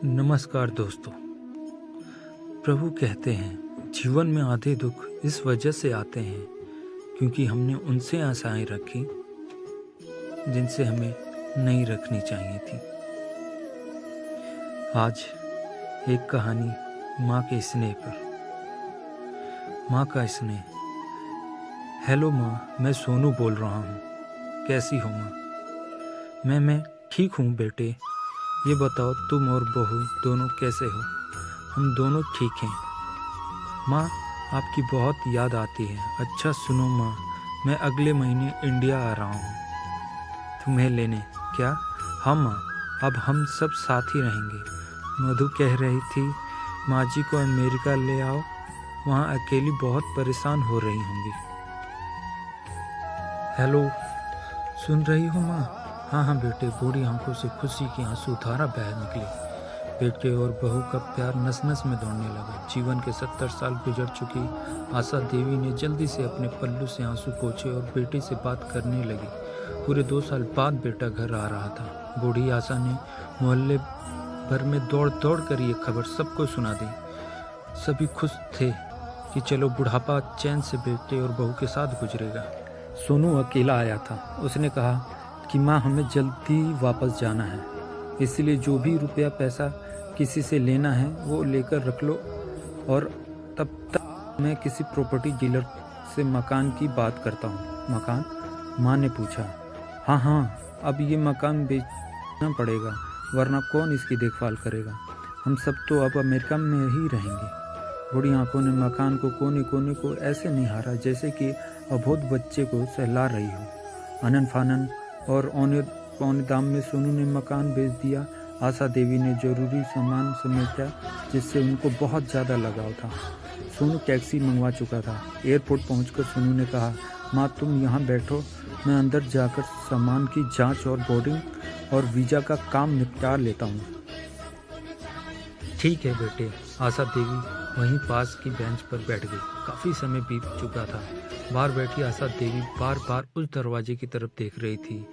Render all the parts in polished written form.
नमस्कार दोस्तों। प्रभु कहते हैं जीवन में आधे दुख इस वजह से आते हैं क्योंकि हमने उनसे आशाएं रखी जिनसे हमें नहीं रखनी चाहिए थी। आज एक कहानी माँ के स्नेह पर। माँ का स्नेह। हेलो माँ, मैं सोनू बोल रहा हूँ। कैसी हो माँ? मैं ठीक हूँ बेटे। ये बताओ तुम और बहू दोनों कैसे हो? हम दोनों ठीक हैं माँ। आपकी बहुत याद आती है। अच्छा सुनो माँ, मैं अगले महीने इंडिया आ रहा हूँ तुम्हें लेने। क्या? हाँ माँ, अब हम सब साथ ही रहेंगे। मधु कह रही थी माँ जी को अमेरिका ले आओ, वहाँ अकेली बहुत परेशान हो रही होंगी। हेलो, सुन रही हो माँ? हाँ बेटे। बूढ़ी आंखों से खुशी की आंसू धारा बह निकली। बेटे और बहू का प्यार नस नस में दौड़ने लगा। जीवन के 70 साल गुजर चुकी आशा देवी ने जल्दी से अपने पल्लू से आंसू पोंछे और बेटे से बात करने लगी। पूरे 2 साल बाद बेटा घर आ रहा था। बूढ़ी आशा ने मोहल्ले भर में दौड़ दौड़ कर ये खबर सबको सुना दी। सभी खुश थे कि चलो बुढ़ापा चैन से बेटे और बहू के साथ गुजरेगा। सोनू अकेला आया था। उसने कहा कि माँ, हमें जल्दी वापस जाना है, इसलिए जो भी रुपया पैसा किसी से लेना है वो लेकर रख लो, और तब तक मैं किसी प्रॉपर्टी डीलर से मकान की बात करता हूँ। मकान? माँ ने पूछा। हाँ, अब ये मकान बेचना पड़ेगा, वरना कौन इसकी देखभाल करेगा? हम सब तो अब अमेरिका में ही रहेंगे। बूढ़ी आंखों ने मकान को कोने कोने को ऐसे निहारा जैसे कि अबोध बच्चे को सहला रही हो। आनन फानन और औने पौने दाम में सोनू ने मकान बेच दिया। आशा देवी ने जरूरी सामान समेटा जिससे उनको बहुत ज़्यादा लगाव था। सोनू टैक्सी मंगवा चुका था। एयरपोर्ट पहुंचकर सोनू ने कहा, माँ तुम यहाँ बैठो, मैं अंदर जाकर सामान की जांच और बोर्डिंग और वीज़ा का काम निपटा लेता हूँ। ठीक है बेटे। आशा देवी वहीं पास की बेंच पर बैठ गई। काफ़ी समय बीत चुका था। बाहर बैठी आशा देवी बार बार उस दरवाजे की तरफ देख रही थी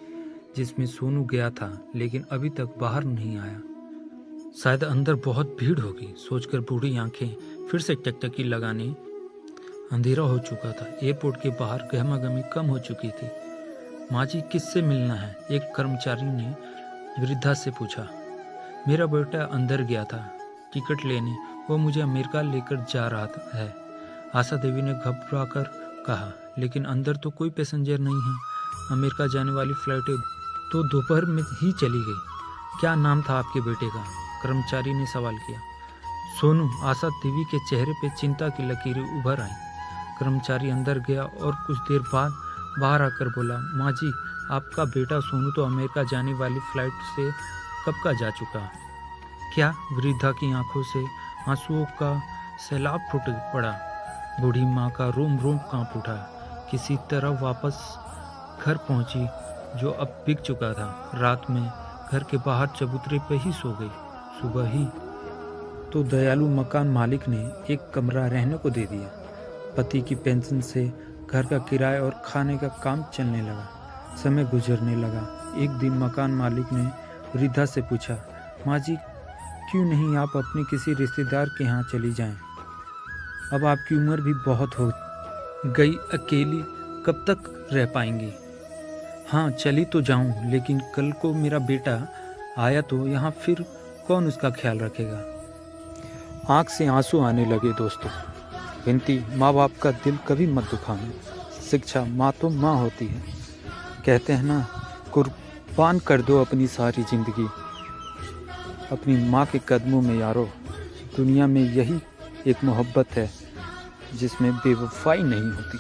जिसमें सोनू गया था, लेकिन अभी तक बाहर नहीं आया। शायद अंदर बहुत भीड़ होगी, सोचकर बूढ़ी आंखें फिर से टकटकी लगाने। अंधेरा हो चुका था। एयरपोर्ट के बाहर गहमागहमी कम हो चुकी थी। माँ जी, किससे मिलना है? एक कर्मचारी ने वृद्धा से पूछा। मेरा बेटा अंदर गया था टिकट लेने, वो मुझे अमेरिका लेकर जा रहा है। आशा देवी ने घबरा कर कहा। लेकिन अंदर तो कोई पैसेंजर नहीं है। अमेरिका जाने वाली फ्लाइटें तो दोपहर में ही चली गई। क्या नाम था आपके बेटे का? कर्मचारी ने सवाल किया। सोनू। आशा देवी के चेहरे पे चिंता की लकीरें उभर आई। कर्मचारी अंदर गया और कुछ देर बाद बाहर आकर बोला, माँ जी, आपका बेटा सोनू तो अमेरिका जाने वाली फ्लाइट से कब का जा चुका। क्या? वृद्धा की आंखों से आंसुओं का सैलाब फूट पड़ा। बूढ़ी माँ का रोम रोम कांप उठा। किसी तरह वापस घर पहुंची जो अब बिक चुका था। रात में घर के बाहर चबूतरे पे ही सो गई। सुबह ही तो दयालु मकान मालिक ने एक कमरा रहने को दे दिया। पति की पेंशन से घर का किराया और खाने का काम चलने लगा। समय गुजरने लगा। एक दिन मकान मालिक ने वृद्धा से पूछा, माँ जी, क्यों नहीं आप अपने किसी रिश्तेदार के यहाँ चली जाएं? अब आपकी उम्र भी बहुत हो गई, अकेली कब तक रह पाएंगी? हाँ, चली तो जाऊं, लेकिन कल को मेरा बेटा आया तो यहाँ फिर कौन उसका ख्याल रखेगा? आँख से आंसू आने लगे दोस्तों। विनती, माँ बाप का दिल कभी मत दुखाना। शिक्षा, माँ तो माँ होती है। कहते हैं ना, कुर्बान कर दो अपनी सारी जिंदगी अपनी माँ के कदमों में यारो। दुनिया में यही एक मोहब्बत है जिसमें बेवफाई नहीं होती।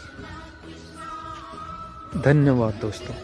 धन्यवाद दोस्तों।